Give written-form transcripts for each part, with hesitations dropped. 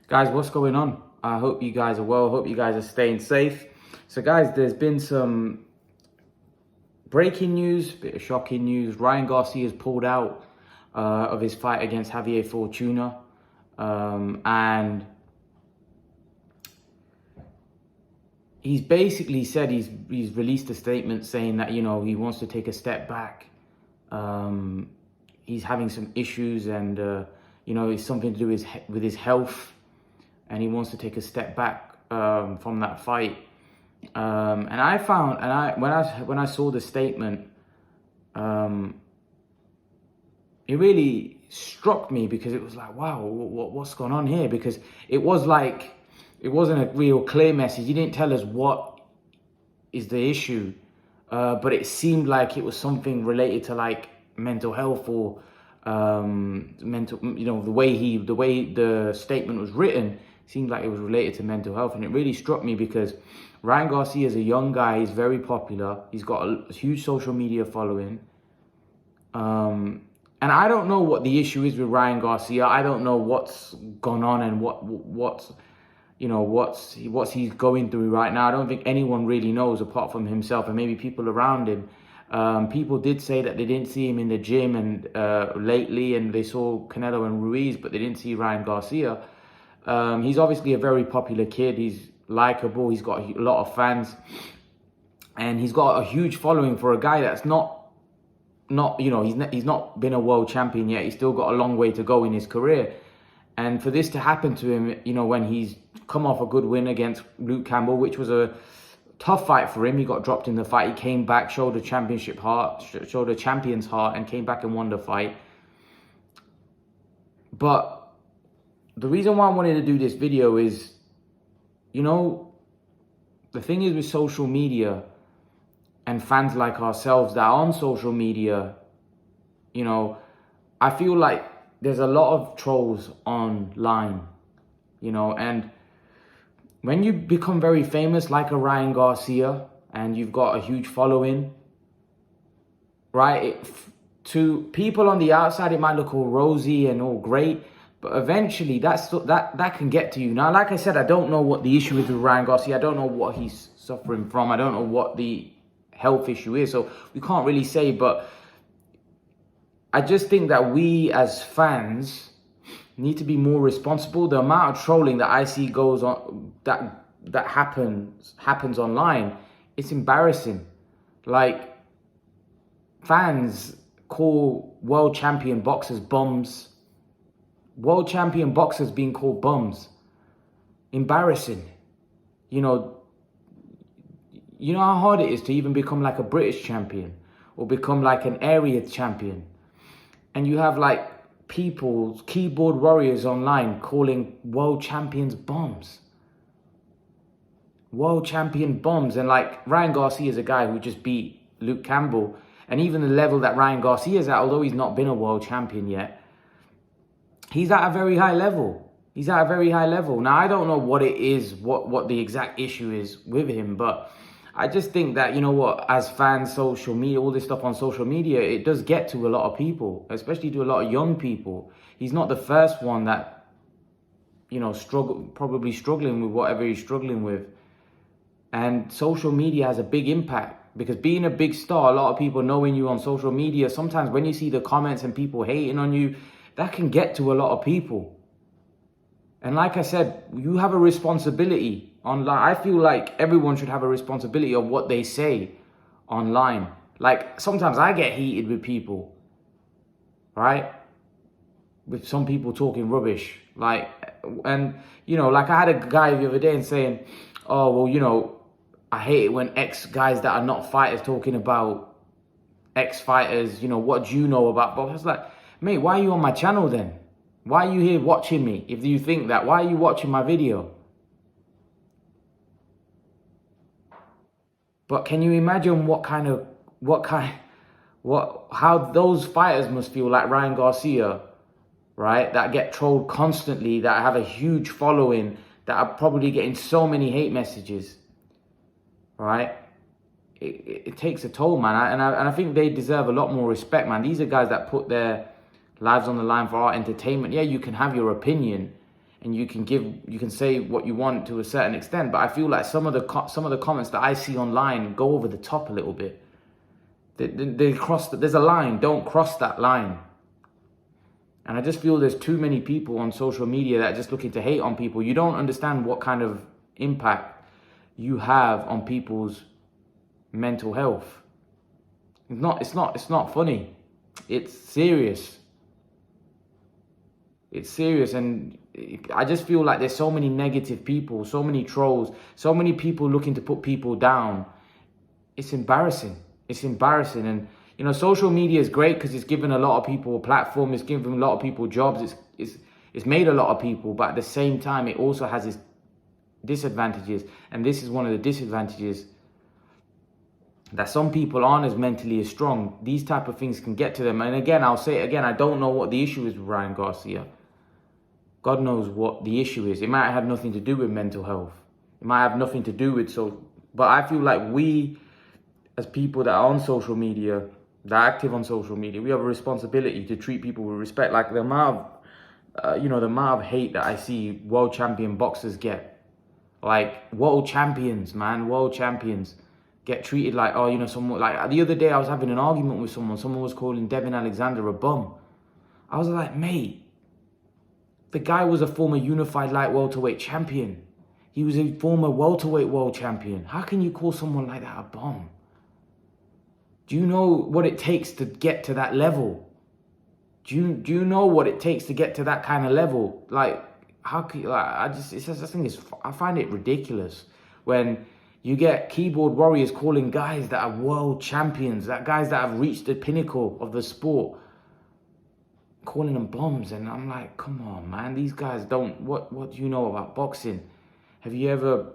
Guys, what's going on? I hope you guys are well. Hope you guys are staying safe. So guys, there's been some breaking news, bit of shocking news. Ryan Garcia has pulled out of his fight against Javier Fortuna. And he's basically said he's released a statement saying that, he wants to take a step back. He's having some issues and, it's something to do with his health. And he wants to take a step back from that fight. And when I saw the statement, it really struck me because it was like, wow, what's going on here? Because it wasn't a real clear message. He didn't tell us what is the issue, but it seemed like it was something related to like mental health or mental. The way the statement was written seemed like it was related to mental health, and it really struck me because Ryan Garcia is a young guy. He's very popular. He's got a huge social media following. And I don't know what the issue is with Ryan Garcia. I don't know what's gone on and what's he's going through right now. I don't think anyone really knows apart from himself and maybe people around him. People did say that they didn't see him in the gym and lately, and they saw Canelo and Ruiz, but they didn't see Ryan Garcia. He's obviously a very popular kid. He's likable. He's got a lot of fans, and he's got a huge following for a guy that's he's not been a world champion yet. He's still got a long way to go in his career, and for this to happen to him, when he's come off a good win against Luke Campbell, which was a tough fight for him. He got dropped in the fight. He came back, showed a champion's heart, and came back and won the fight. But the reason why I wanted to do this video is, the thing is with social media and fans like ourselves that are on social media, I feel like there's a lot of trolls online, and when you become very famous like a Ryan Garcia and you've got a huge following, right? To people on the outside, it might look all rosy and all great, but eventually that can get to you. Now, like I said, I don't know what the issue is with Ryan Garcia. I don't know what he's suffering from. I don't know what the health issue is. So we can't really say, but I just think that we as fans need to be more responsible. The amount of trolling that I see goes on, that happens online, it's embarrassing. Like, fans call world champion boxers bums. World champion boxers being called bums. Embarrassing. You know how hard it is to even become like a British champion or become like an area champion. And you have like people, keyboard warriors online calling world champions bums. World champion bums. And like Ryan Garcia is a guy who just beat Luke Campbell. And even the level that Ryan Garcia is at, although he's not been a world champion yet, he's at a very high level. He's at a very high level. Now, I don't know what it is, what the exact issue is with him, but I just think that, as fans, social media, all this stuff on social media, it does get to a lot of people, especially to a lot of young people. He's not the first one that, probably struggling with whatever he's struggling with. And social media has a big impact because being a big star, a lot of people knowing you on social media, sometimes when you see the comments and people hating on you, that can get to a lot of people. And like I said, you have a responsibility online. I feel like everyone should have a responsibility of what they say online. Like, sometimes I get heated with people, right? With some people talking rubbish. Like, and, like I had a guy the other day and saying, oh, well, I hate it when ex-guys that are not fighters talking about ex-fighters, what do you know about boxing? I was like, mate, why are you on my channel then? Why are you here watching me? If you think that, why are you watching my video? But can you imagine how those fighters must feel, like Ryan Garcia, right? That get trolled constantly, that have a huge following, that are probably getting so many hate messages, right? It takes a toll, man. And I think they deserve a lot more respect, man. These are guys that put their lives on the line for our entertainment. Yeah, you can have your opinion and you can say what you want to a certain extent. But I feel like some of the comments that I see online go over the top a little bit. They cross. There's a line. Don't cross that line. And I just feel there's too many people on social media that are just looking to hate on people. You don't understand what kind of impact you have on people's mental health. It's not funny. It's serious. It's serious. And I just feel like there's so many negative people, so many trolls, so many people looking to put people down. It's embarrassing. It's embarrassing. And social media is great because it's given a lot of people a platform. It's given a lot of people jobs. It's made a lot of people. But at the same time, it also has its disadvantages. And this is one of the disadvantages, that some people aren't as mentally as strong. These type of things can get to them. And again, I'll say it again, I don't know what the issue is with Ryan Garcia. God knows what the issue is. It might have nothing to do with mental health. It might have nothing to do with but I feel like we, as people that are on social media, that are active on social media, we have a responsibility to treat people with respect. Like the amount of hate that I see world champion boxers get. Like world champions get treated like, someone, like the other day I was having an argument with someone was calling Devin Alexander a bum. I was like, mate, the guy was a former unified light welterweight champion. He was a former welterweight world champion. How can you call someone like that a bum? Do you know what it takes to get to that level? Do you know what it takes to get to that kind of level? Like, how can you, like, I find it ridiculous when you get keyboard warriors calling guys that are world champions, guys that have reached the pinnacle of the sport, calling them bums. And I'm like, come on, man, these guys don't, what do you know about boxing? Have you ever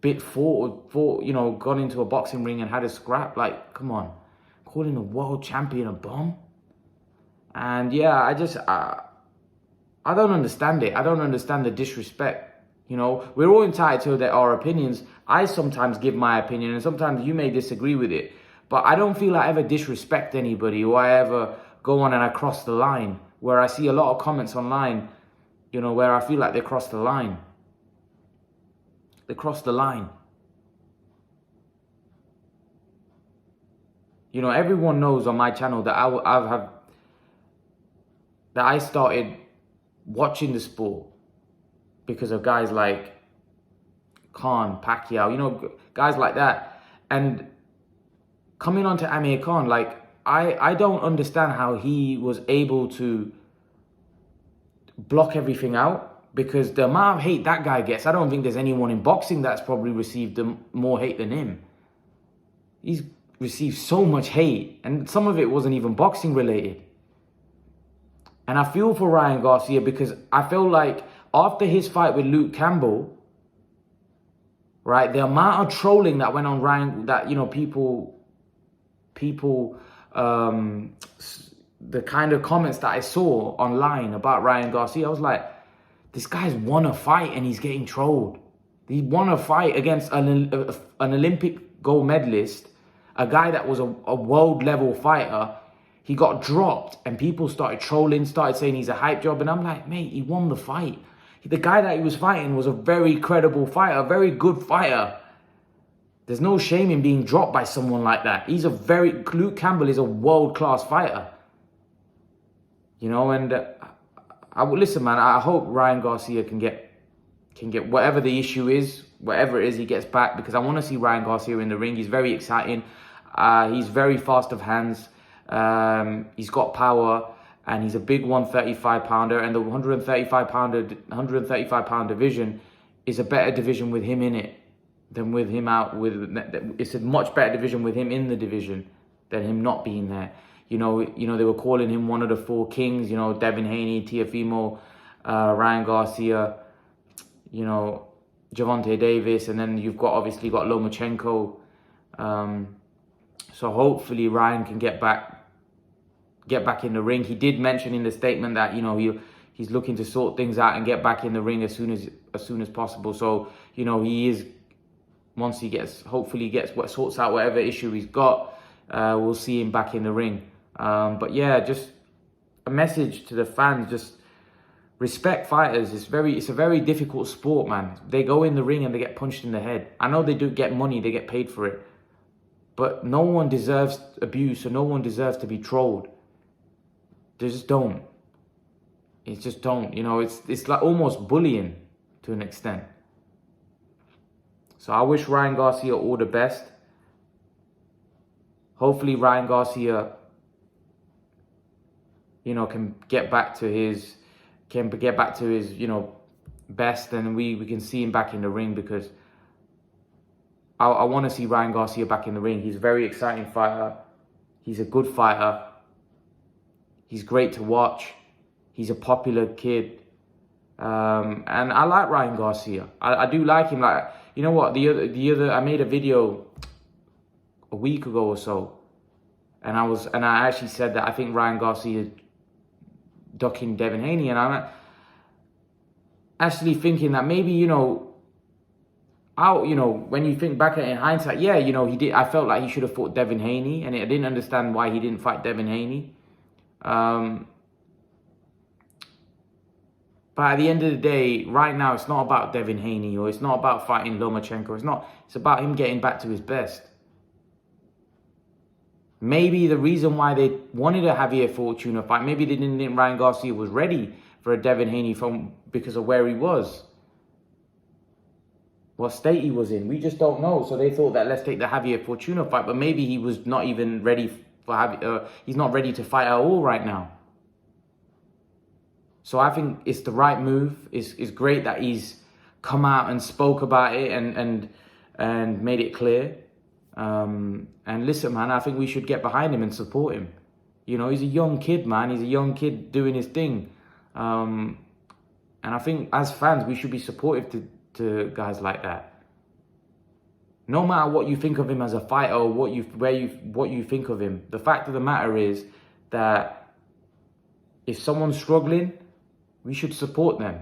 gone into a boxing ring and had a scrap? Like, come on, calling a world champion a bum? And yeah, I don't understand it. I don't understand the disrespect. We're all entitled to our opinions. I sometimes give my opinion and sometimes you may disagree with it. But I don't feel I ever disrespect anybody or I ever go on and I cross the line, where I see a lot of comments online, where I feel like they cross the line. They cross the line. Everyone knows on my channel that I started watching the sport because of guys like Khan, Pacquiao, guys like that. And coming on to Amir Khan, like, I don't understand how he was able to block everything out, because the amount of hate that guy gets, I don't think there's anyone in boxing that's probably received more hate than him. He's received so much hate, and some of it wasn't even boxing related. And I feel for Ryan Garcia, because I feel like after his fight with Luke Campbell, right, the amount of trolling that went on Ryan, that, the kind of comments that I saw online about Ryan Garcia, I was like, this guy's won a fight and he's getting trolled. He won a fight against an Olympic gold medalist, a guy that was a world level fighter. He got dropped and people started trolling, started saying he's a hype job. And I'm like, mate, he won the fight. The guy that he was fighting was a very credible fighter, a very good fighter. There's no shame in being dropped by someone like that. Luke Campbell is a world-class fighter. And I would listen, man. I hope Ryan Garcia can get whatever the issue is, whatever it is, he gets back, because I want to see Ryan Garcia in the ring. He's very exciting. He's very fast of hands. He's got power, and he's a big 135 pounder. And the 135 pound division is a better division with him in it than with him out. It's a much better division with him in the division than him not being there. They were calling him one of the four kings, Devin Haney, Teofimo, Ryan Garcia, Gervonta Davis, and then you've obviously got Lomachenko. So hopefully Ryan can get back in the ring. He did mention in the statement that, he's looking to sort things out and get back in the ring as soon as possible. So, he is, once he sorts out whatever issue he's got, we'll see him back in the ring. But yeah, just a message to the fans, just Respect fighters. It's a very difficult sport, man. They go in the ring and they get punched in the head. I know they do get money, they get paid for it. But no one deserves abuse, or no one deserves to be trolled. They just don't. It just don't. You know, it's like almost bullying to an extent. So I wish Ryan Garcia all the best. Hopefully Ryan Garcia, you know, can get back to his, you know, best, and we can see him back in the ring, because I want to see Ryan Garcia back in the ring. He's a very exciting fighter. He's a good fighter. He's great to watch. He's a popular kid. And I like Ryan Garcia. I do like him. Like, you know what? The other I made a video a week ago or so, and I actually said that I think Ryan Garcia ducking Devin Haney, and I'm actually thinking that maybe, you know, when you think back at it in hindsight, yeah, you know, I felt like he should have fought Devin Haney, and I didn't understand why he didn't fight Devin Haney. But at the end of the day, right now, it's not about Devin Haney, or it's not about fighting Lomachenko. It's about him getting back to his best. Maybe the reason why they wanted a Javier Fortuna fight, maybe they didn't think Ryan Garcia was ready for a Devin Haney because of where he was, what state he was in. We just don't know. So they thought that let's take the Javier Fortuna fight, but maybe he was not even ready for he's not ready to fight at all right now. So I think it's the right move. It's great that he's come out and spoke about it and made it clear. And listen, man, I think we should get behind him and support him. You know, he's a young kid, man. He's a young kid doing his thing. And I think as fans, we should be supportive to guys like that. No matter what you think of him as a fighter, or what you think of him, the fact of the matter is that if someone's struggling, we should support them.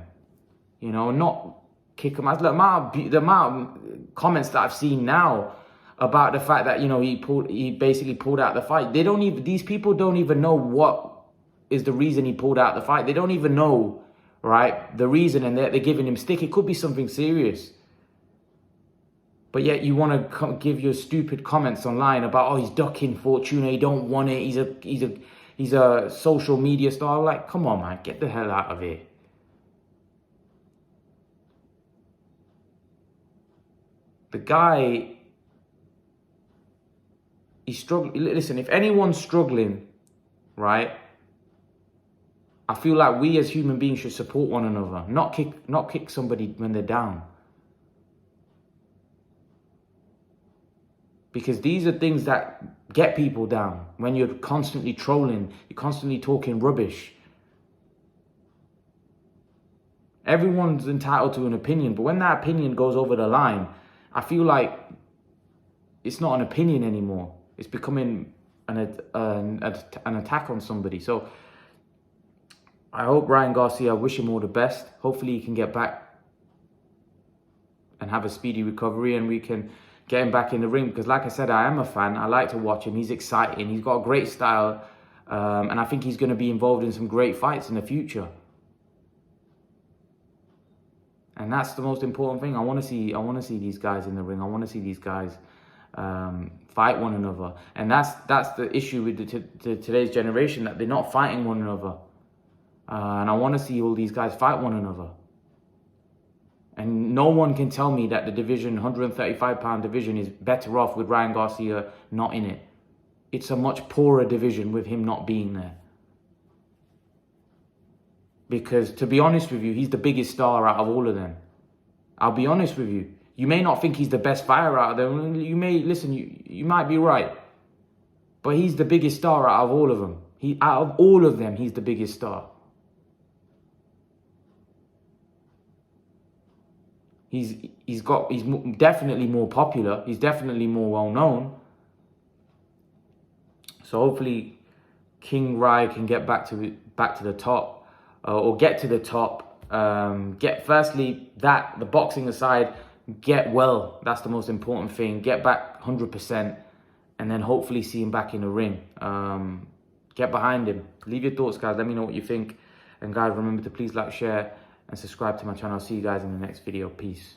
You know, not kick them out. The amount of comments that I've seen now about the fact that, you know, he basically pulled out the fight. These people don't even know what is the reason he pulled out the fight. They don't even know, right, the reason, and they're giving him stick. It could be something serious. But yet you want to give your stupid comments online about, oh, he's ducking Fortuna, he don't want it, he's a social media star. Like, come on, man, get the hell out of here. The guy, he's struggling. Listen, if anyone's struggling, right, I feel like we as human beings should support one another, not kick somebody when they're down. Because these are things that get people down. When you're constantly trolling, you're constantly talking rubbish. Everyone's entitled to an opinion, but when that opinion goes over the line, I feel like it's not an opinion anymore. It's becoming an attack on somebody. So I hope Ryan Garcia, I wish him all the best. Hopefully he can get back and have a speedy recovery, and we can get him back in the ring. Because like I said, I am a fan. I like to watch him. He's exciting. He's got a great style. And I think he's going to be involved in some great fights in the future. And that's the most important thing. I want to see these guys in the ring. I want to see these guys fight one another. And that's the issue with today's generation, that they're not fighting one another. And I want to see all these guys fight one another. And no one can tell me that the division, 135-pound division, is better off with Ryan Garcia not in it. It's a much poorer division with him not being there. Because, to be honest with you, he's the biggest star out of all of them. I'll be honest with you. You may not think he's the best fighter out of them. You may, listen, you might be right. But he's the biggest star out of all of them. Out of all of them, he's the biggest star. He's definitely more popular. He's definitely more well known. So hopefully King Rai can get back to the top, or get to the top. Firstly the boxing aside, get well. That's the most important thing. Get back 100%, and then hopefully see him back in the ring. Get behind him. Leave your thoughts, guys. Let me know what you think. And guys, remember to please like, share, and subscribe to my channel. I'll see you guys in the next video. Peace.